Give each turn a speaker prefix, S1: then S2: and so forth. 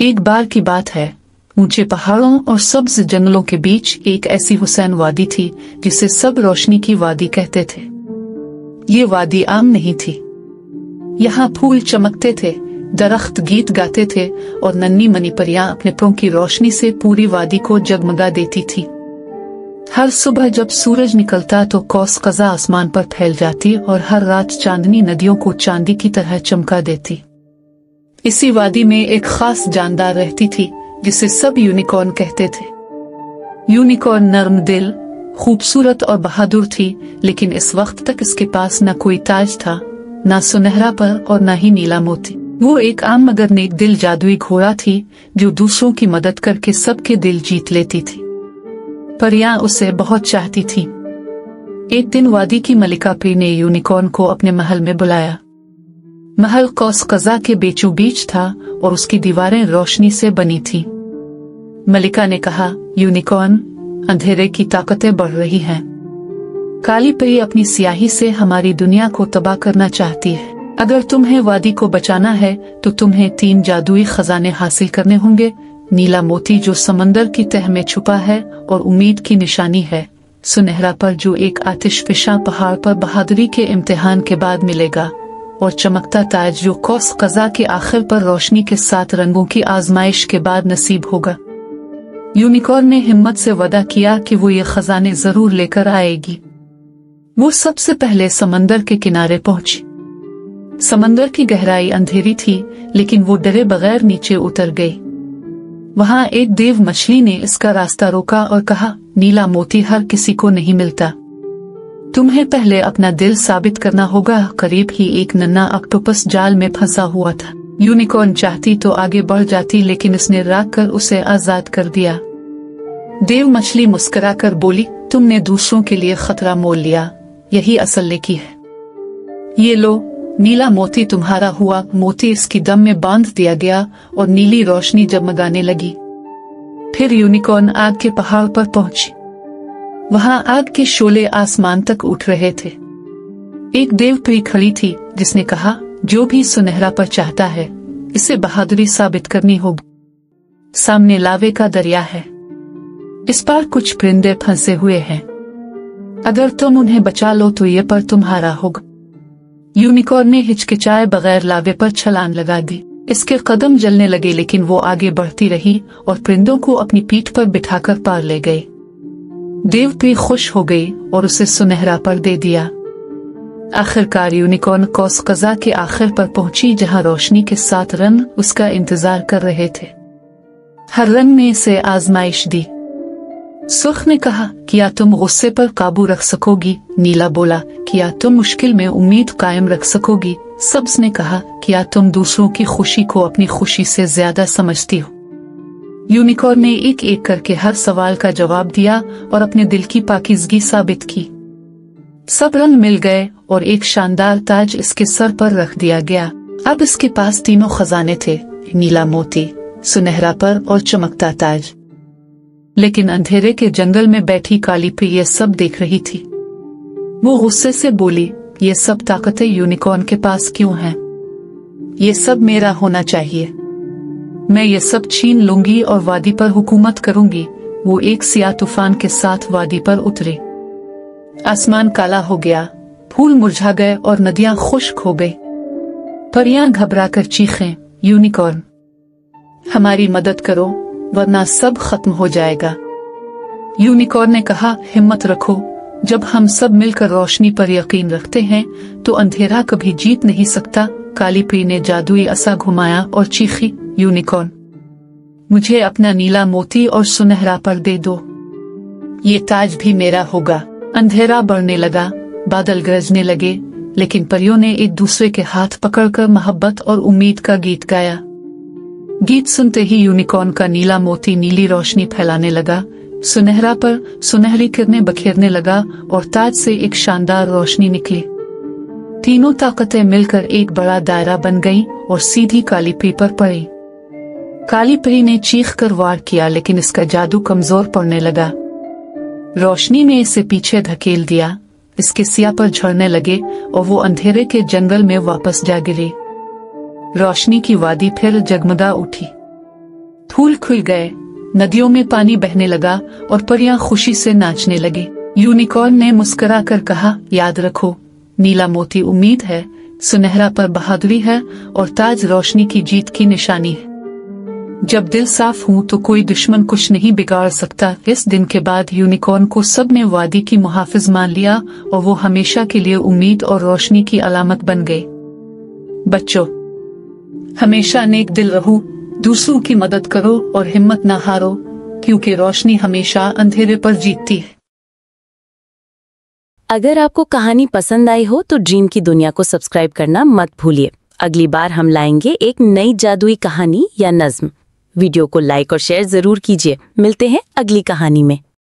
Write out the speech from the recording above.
S1: एक बार की बात है, ऊंचे पहाड़ों और सब्ज जंगलों के बीच एक ऐसी हुसैन वादी थी जिसे सब रोशनी की वादी कहते थे। ये वादी आम नहीं थी। यहाँ फूल चमकते थे, दरख्त गीत गाते थे और नन्ही मनी परियां अपने पंखों की रोशनी से पूरी वादी को जगमगा देती थी। हर सुबह जब सूरज निकलता तो कौस कज़ा आसमान पर फैल जाती और हर रात चांदनी नदियों को चांदी की तरह चमका देती। इसी वादी में एक खास जानदार रहती थी जिसे सब यूनिकॉर्न कहते थे। यूनिकॉर्न नर्म दिल, खूबसूरत और बहादुर थी, लेकिन इस वक्त तक इसके पास न कोई ताज था, न सुनहरा पर और न ही नीला मोती। वो एक आम मगर नेक दिल जादुई घोड़ा थी जो दूसरों की मदद करके सबके दिल जीत लेती थी। परियां उसे बहुत चाहती थी। एक दिन वादी की मलिका परी ने यूनिकॉर्न को अपने महल में बुलाया। महल कौस कज़ा के बीचों बीच था और उसकी दीवारें रोशनी से बनी थीं। मलिका ने कहा, यूनिकॉर्न, अंधेरे की ताकतें बढ़ रही हैं। काली परी अपनी स्याही से हमारी दुनिया को तबाह करना चाहती है। अगर तुम्हें वादी को बचाना है तो तुम्हें 3 जादुई खजाने हासिल करने होंगे। नीला मोती जो समंदर की तह में छुपा है और उम्मीद की निशानी है, सुनहरा पर जो एक आतिशफिशा पहाड़ पर बहादुरी के इम्तिहान के बाद मिलेगा, और चमकता ताज जो कौस कज़ा के आखिर पर रोशनी के साथ रंगों की आजमाइश के बाद नसीब होगा। यूनिकॉर्न ने हिम्मत से वादा किया कि वो ये खजाने जरूर लेकर आएगी। वो सबसे पहले समंदर के किनारे पहुंची। समंदर की गहराई अंधेरी थी, लेकिन वो डरे बगैर नीचे उतर गई। वहां एक देव मछली ने इसका रास्ता रोका और कहा, नीला मोती हर किसी को नहीं मिलता। तुम्हें पहले अपना दिल साबित करना होगा। करीब ही एक नन्हा ऑक्टोपस जाल में फंसा हुआ था। यूनिकॉर्न चाहती तो आगे बढ़ जाती, लेकिन इसने राग कर उसे आजाद कर दिया। देव मछली मुस्कुराकर बोली, तुमने दूसरों के लिए खतरा मोल लिया, यही असल नेकी है। ये लो, नीला मोती तुम्हारा हुआ। मोती इसकी दम में बांध दिया गया और नीली रोशनी जगमगाने लगी। फिर यूनिकॉर्न आग के पहाड़ पर पहुंची। वहां आग के शोले आसमान तक उठ रहे थे। एक देव परी खड़ी थी जिसने कहा, जो भी सुनहरा पर चाहता है, इसे बहादुरी साबित करनी होगी। सामने लावे का दरिया है, इस पर कुछ परिंदे फंसे हुए हैं। अगर तुम उन्हें बचा लो तो ये पर तुम्हारा होगा। यूनिकॉर्न ने हिचकिचाए बगैर लावे पर छलांग लगा दी। इसके कदम जलने लगे, लेकिन वो आगे बढ़ती रही और परिंदों को अपनी पीठ पर बिठाकर पार ले गई। देवपरी खुश हो गई और उसे सुनहरा पर दे दिया। आखिरकार यूनिकॉर्न कौस कज़ा के आखिर पर पहुंची, जहां रोशनी के 7 रंग उसका इंतजार कर रहे थे। हर रंग ने इसे आजमाइश दी। सुर्ख ने कहा, क्या तुम गुस्से पर काबू रख सकोगी? नीला बोला, क्या तुम मुश्किल में उम्मीद कायम रख सकोगी? सब्ज ने कहा, क्या तुम दूसरों की खुशी को अपनी खुशी से ज्यादा समझती हो? यूनिकॉर्न ने एक एक करके हर सवाल का जवाब दिया और अपने दिल की पाकीज़गी साबित की। सब रंग मिल गए और एक शानदार ताज इसके सर पर रख दिया गया। अब इसके पास 3 खजाने थे, नीला मोती, सुनहरा पर और चमकता ताज। लेकिन अंधेरे के जंगल में बैठी काली परी ये सब देख रही थी। वो गुस्से से बोली, ये सब ताकतें यूनिकॉर्न के पास क्यों हैं? ये सब मेरा होना चाहिए। मैं ये सब छीन लूंगी और वादी पर हुकूमत करूंगी। वो एक सियाह तूफान के साथ वादी पर उतरे। आसमान काला हो गया, फूल मुरझा गए और नदियां खुश्क हो गई। परियां घबराकर चीखें, यूनिकॉर्न, हमारी मदद करो वरना सब खत्म हो जाएगा। यूनिकॉर्न ने कहा, हिम्मत रखो, जब हम सब मिलकर रोशनी पर यकीन रखते हैं तो अंधेरा कभी जीत नहीं सकता। काली परी ने जादुई असा घुमाया और चीखी, यूनिकॉर्न, मुझे अपना नीला मोती और सुनहरा पर दे दो, ये ताज भी मेरा होगा। अंधेरा बढ़ने लगा, बादल गरजने लगे, लेकिन परियों ने एक दूसरे के हाथ पकड़कर मोहब्बत और उम्मीद का गीत गाया। गीत सुनते ही यूनिकॉर्न का नीला मोती नीली रोशनी फैलाने लगा, सुनहरा पर सुनहरी किरणें बखेरने लगा और ताज से एक शानदार रोशनी निकली। तीनों ताकतें मिलकर एक बड़ा दायरा बन गईं और सीधी काली परी पर पड़ी। काली परी ने चीख कर वार किया, लेकिन इसका जादू कमजोर पड़ने लगा। रोशनी ने इसे पीछे धकेल दिया, इसके सिया पर झड़ने लगे और वो अंधेरे के जंगल में वापस जा गिरी। रोशनी की वादी फिर जगमगा उठी। फूल खुल गए, नदियों में पानी बहने लगा और परियां खुशी से नाचने लगे। यूनिकॉर्न ने मुस्कुरा कर कहा, याद रखो, नीला मोती उम्मीद है, सुनहरा पर बहादुरी है और ताज रोशनी की जीत की निशानी है। जब दिल साफ हो तो कोई दुश्मन कुछ नहीं बिगाड़ सकता। इस दिन के बाद यूनिकॉर्न को सबने वादी की मुहाफिज मान लिया और वो हमेशा के लिए उम्मीद और रोशनी की अलामत बन गए। बच्चों, हमेशा नेक दिल रहो, दूसरों की मदद करो और हिम्मत ना हारो, क्योंकि रोशनी हमेशा अंधेरे पर जीतती है।
S2: अगर आपको कहानी पसंद आई हो तो ड्रीम की दुनिया को सब्सक्राइब करना मत भूलिए। अगली बार हम लाएंगे एक नई जादुई कहानी या नज्म। वीडियो को लाइक और शेयर जरूर कीजिए। मिलते हैं अगली कहानी में।